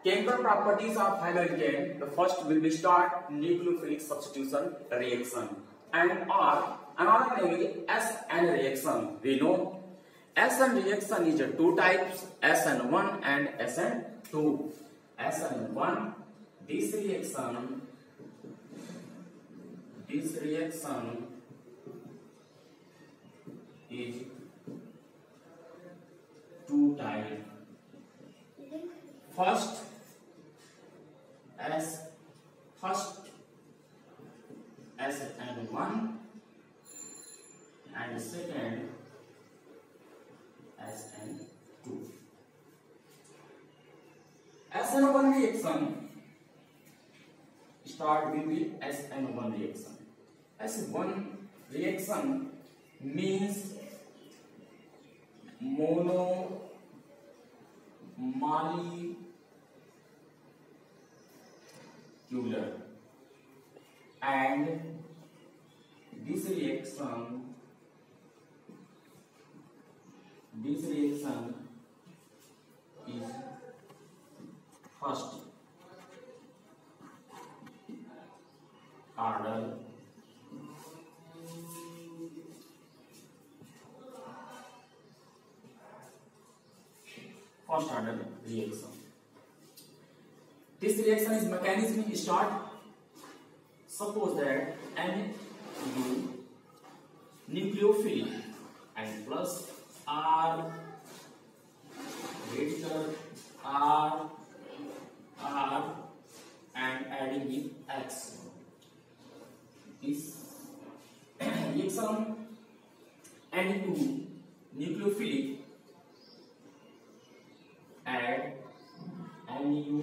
Chemical properties of haloalkane. The first will be start nucleophilic substitution reaction, and or another name is SN reaction. We know SN reaction is two types, SN1 and SN2. SN1, this reaction is two types. First SN1 and second SN2. SN1 reaction start will be SN1 reaction. SN1 reaction means monomolecular, and this reaction is first order reaction. This reaction is mechanism start. Suppose that Nu nucleophilic and plus R radical R and adding with X. This reaction Nu nucleophilic add Nu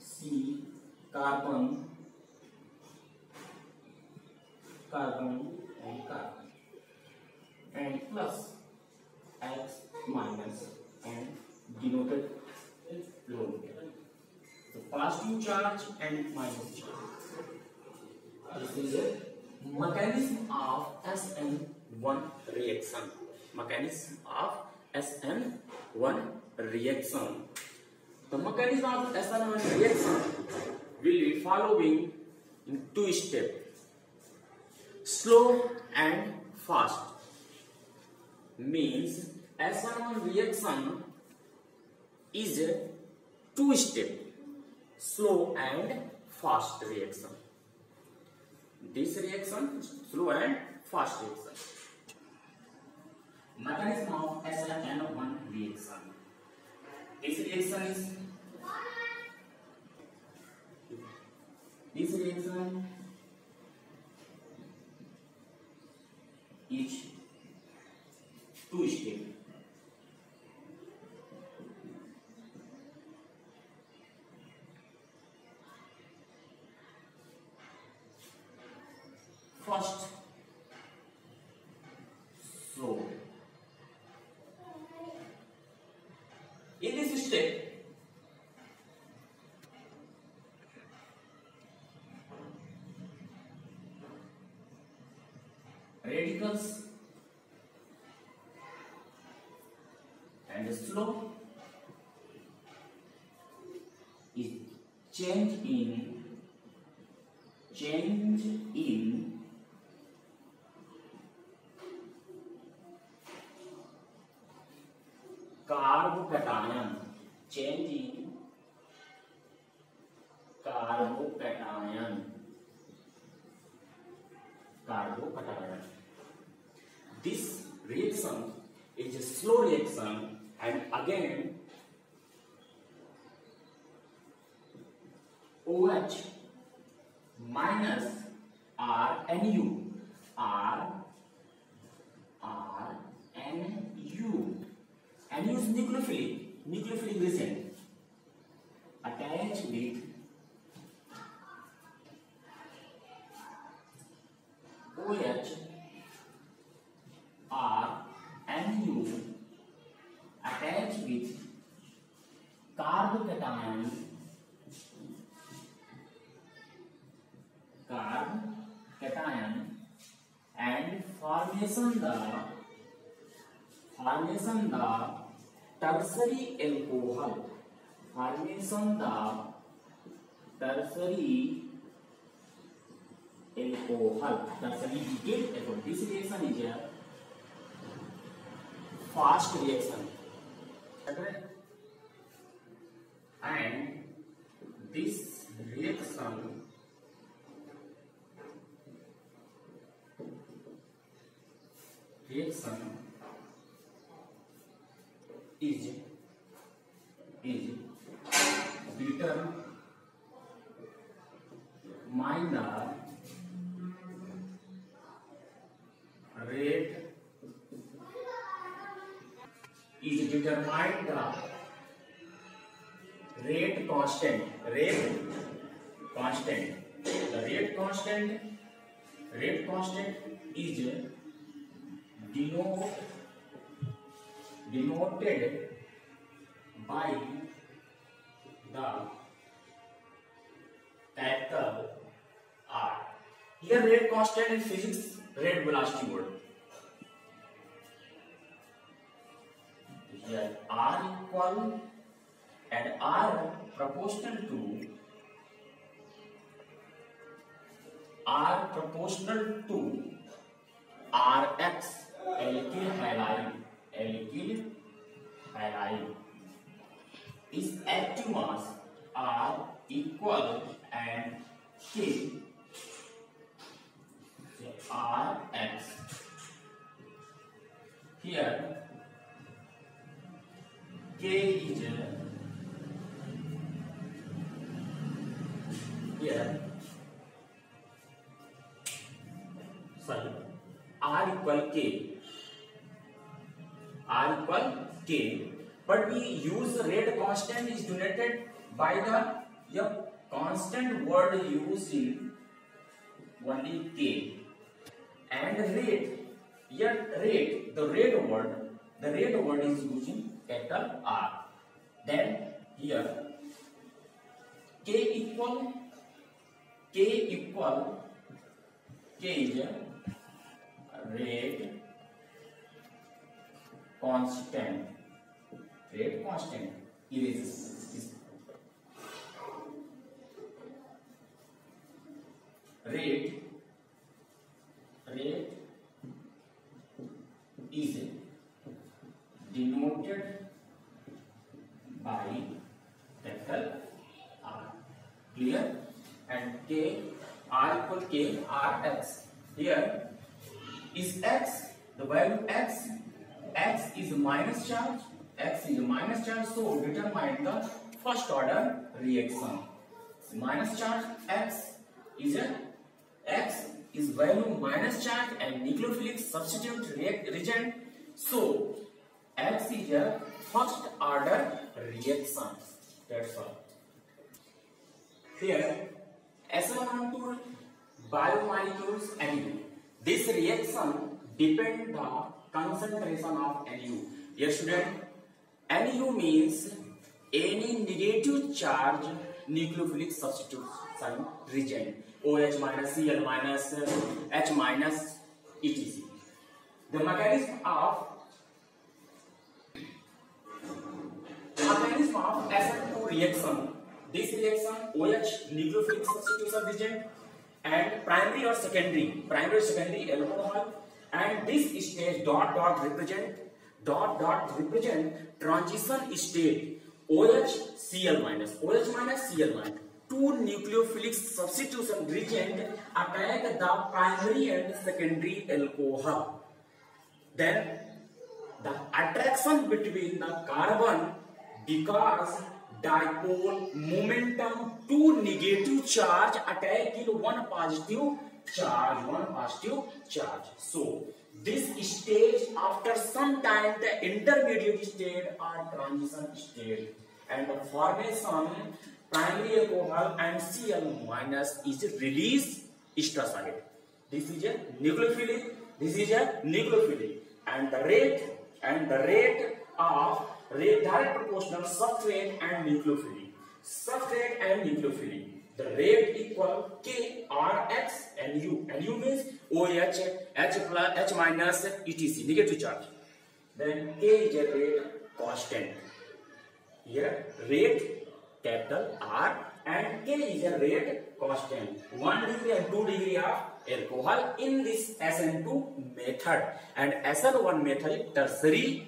C carbon and plus X minus and denoted load. So positive charge and minus charge. This is a mechanism of SN1 reaction. Mechanism of SN1 reaction. The mechanism of SN1 reaction will be following in two steps: slow and fast. Means SN1 reaction is a two-step, slow and fast reaction. This reaction is slow and fast reaction. Mechanism of SN1 reaction. This reaction is two-step. First, slow. In this step, radicals and slope is change in carbocation, change in carbocation. This reaction is a slow reaction, and again OH minus RNU NU is nucleophilic region attached with OH NU attached with carbocation and formation the tertiary alcohol formation the tertiary alcohol, tertiary decayed alcohol. This reaction is a fast reaction, and this reaction is determine the rate constant. The rate constant is denoted by the capital R. Here rate constant in physics, rate velocity word. Here R equal and R proportional to Rx, alkyl halide is active mass R equal and K Rx. Here K is R equal K, but we use rate constant is denoted by the constant word used in only K, and rate, the rate word is using capital R. Then here K is a rate constant. Erase this. Rate is denoted by capital R. Clear? And K R equal K Rx. Here is X, the value X is a minus charge, so determine the first order reaction. Minus charge X is value minus charge and nucleophilic substitute reagent, so X is a first order reaction. That's all. Here SN12 biomolecules NU. This reaction depends the concentration of NU. Yes, student, NU means any negative charge nucleophilic substitution reagent. OH minus, Cl minus, H minus, etc. The mechanism of SN2 reaction. This reaction OH nucleophilic substitution reagent and primary or secondary alcohol, and this stage dot represent transition state OH Cl minus, two nucleophilic substitution reagent attack the primary and secondary alcohol. Then the attraction between the carbon, because dipole momentum, two negative charge attacking one positive charge. So this stage, after some time, the intermediate state or transition state, and the formation primary alcohol and Cl minus is released extracellular. This is a nucleophilic, and the rate of direct proportional substrate and nucleophilic. The rate equal K Rx and U. And U means OH, H plus, H minus, etc. Negative charge. Then K is a rate constant. Here rate capital R and K is a rate constant. 1 degree and 2 degree of alcohol in this SN2 method, and SN1 method is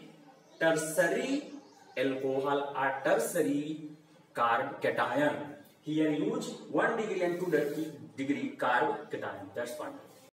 tertiary alcohol or tertiary carb cation. Here use 1 degree and 2 degree carb cation. That's one.